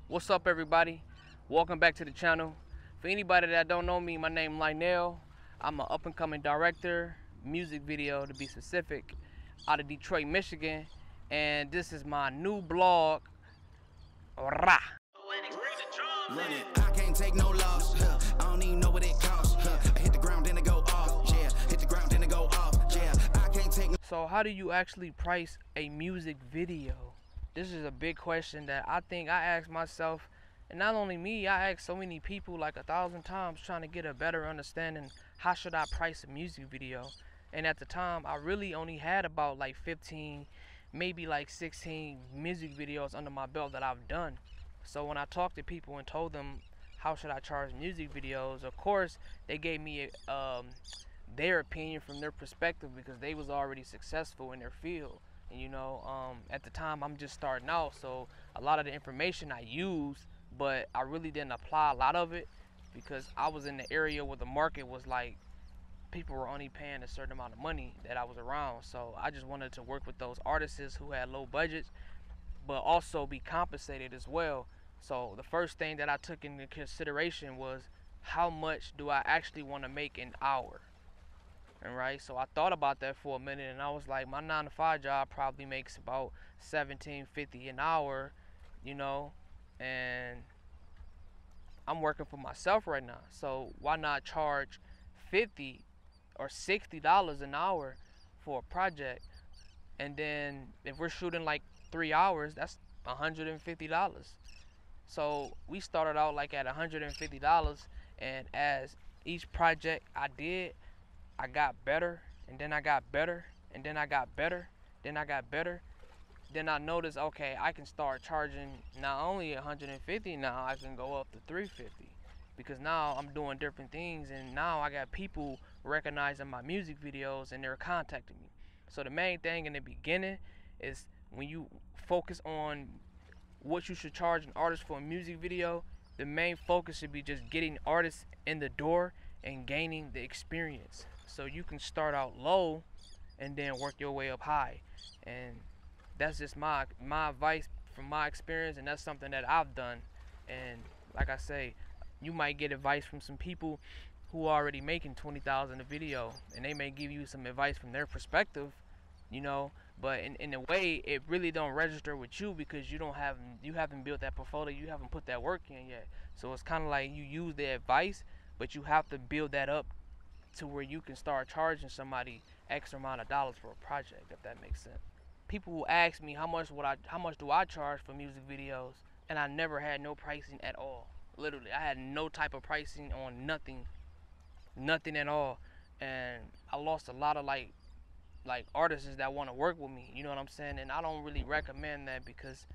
What's up, everybody? Welcome back to the channel. For anybody that don't know me, my name Lionel. I'm an up-and-coming director, music video to be specific, out of Detroit, Michigan, and this is my new blog. Rah. I can't take no loss. I don't even know what it costs. I hit the ground, then it go off. Yeah, hit the ground, then it go off. Yeah, I can't take no. So how do you actually price a music video? This is a big question that I think I ask myself, and not only me, I ask so many people like 1,000 times trying to get a better understanding. How should I price a music video? And at the time, I really only had about like 15, maybe like 16 music videos under my belt that I've done. So when I talked to people and told them how should I charge music videos, of course they gave me their opinion from their perspective because they was already successful in their field. And at the time I'm just starting out, so a lot of the information I used, but I really didn't apply a lot of it because I was in the area where the market was like people were only paying a certain amount of money that I was around. So I just wanted to work with those artists who had low budgets but also be compensated as well. So the first thing that I took into consideration was how much do I actually want to make an hour. And right, so I thought about that for a minute, and I was like, my 9-to-5 job probably makes about $17.50 an hour, and I'm working for myself right now. So why not charge $50 or $60 an hour for a project? And then if we're shooting like 3 hours, that's $150. So we started out like at $150, and as each project I did, I got better, and then I got better, and then I got better, then I got better. Then I noticed, okay, I can start charging not only $150 now, I can go up to $350 because now I'm doing different things, and now I got people recognizing my music videos and they're contacting me. So the main thing in the beginning is when you focus on what you should charge an artist for a music video, the main focus should be just getting artists in the door and gaining the experience. So you can start out low and then work your way up high. And that's just my advice from my experience, and that's something that I've done. And like I say, you might get advice from some people who are already making $20,000 a video, and they may give you some advice from their perspective, but in a way it really don't register with you because you haven't built that portfolio, you haven't put that work in yet. So it's kind of like you use their advice, but you have to build that up to where you can start charging somebody extra amount of dollars for a project, if that makes sense. People will ask me how much do I charge for music videos, and I never had no pricing at all. Literally, I had no type of pricing on nothing at all, and I lost a lot of like artists that want to work with me, you know what I'm saying? And I don't really recommend that because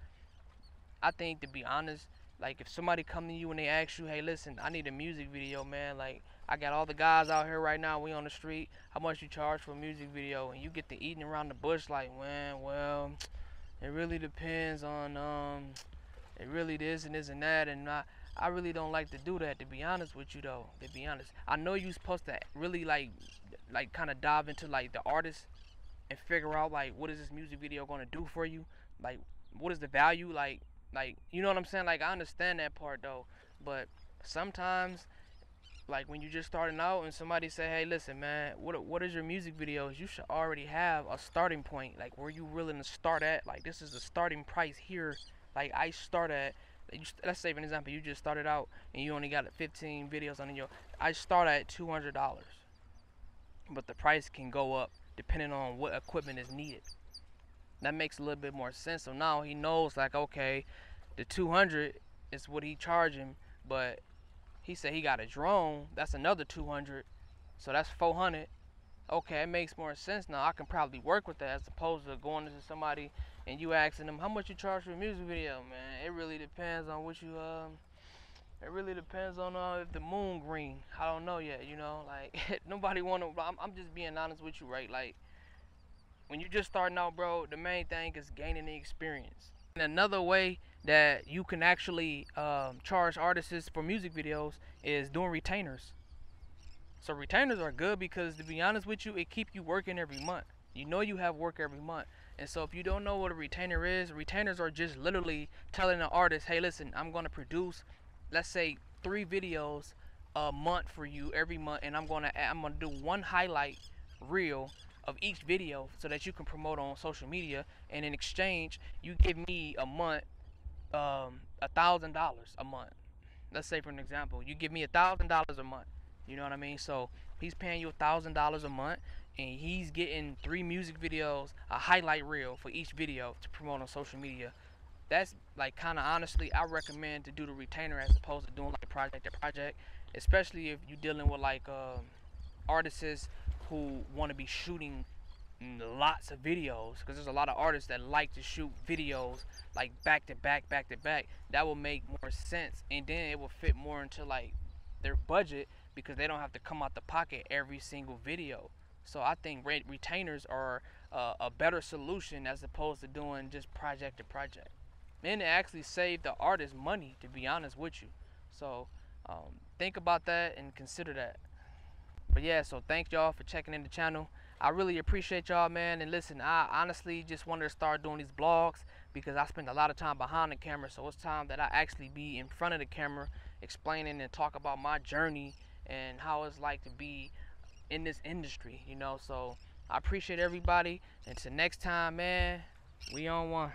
I think, to be honest, like if somebody come to you and they ask you, hey listen, I need a music video, man, like I got all the guys out here right now, we on the street, how much you charge for a music video? And you get to eating around the bush like, man, well, it really depends on it really this and this and that. And I really don't like to do that, to be honest with you though. To be honest, I know you're supposed to really like kind of dive into like the artist and figure out like what is this music video going to do for you, like what is the value, like you know what I'm saying? Like I understand that part though, but sometimes like when you're just starting out and somebody say, hey listen man, what is your music videos, you should already have a starting point, like where you willing to start at. Like this is the starting price here. Like I start at, let's say for an example, you just started out and you only got 15 videos on your, I start at $200, but the price can go up depending on what equipment is needed. That makes a little bit more sense. So now he knows like, okay, the 200 is what he charging, but he said he got a drone, that's another 200, so that's 400. Okay, it makes more sense now. I can probably work with that as opposed to going to somebody and you asking them how much you charge for a music video. Man, it really depends on what you it really depends on if the moon green. I don't know yet, like nobody wanna. I'm just being honest with you, right? Like when you just starting out, bro, the main thing is gaining the experience. And another way that you can actually charge artists for music videos is doing retainers. So retainers are good because, to be honest with you, it keep you working every month. You know you have work every month. And so if you don't know what a retainer is, retainers are just literally telling the artist, hey, listen, I'm going to produce, let's say, 3 videos a month for you every month, and I'm gonna do one highlight reel of each video so that you can promote on social media, and in exchange you give me a month $1,000 a month. Let's say for an example, you give me $1,000 a month. You know what I mean? So he's paying you $1,000 a month, and he's getting 3 music videos, a highlight reel for each video to promote on social media. That's like kind of honestly, I recommend to do the retainer as opposed to doing like project to project, especially if you're dealing with like artists who want to be shooting lots of videos, because there's a lot of artists that like to shoot videos like back to back, back to back. That will make more sense, and then it will fit more into like their budget, because they don't have to come out the pocket every single video. So I think retainers are a better solution as opposed to doing just project to project, and it actually save the artist money, to be honest with you. So think about that and consider that. But yeah, so thank y'all for checking in the channel. I really appreciate y'all, man. And listen, I honestly just wanted to start doing these vlogs because I spend a lot of time behind the camera. So it's time that I actually be in front of the camera explaining and talk about my journey and how it's like to be in this industry, you know. So I appreciate everybody. Until next time, man, we on one.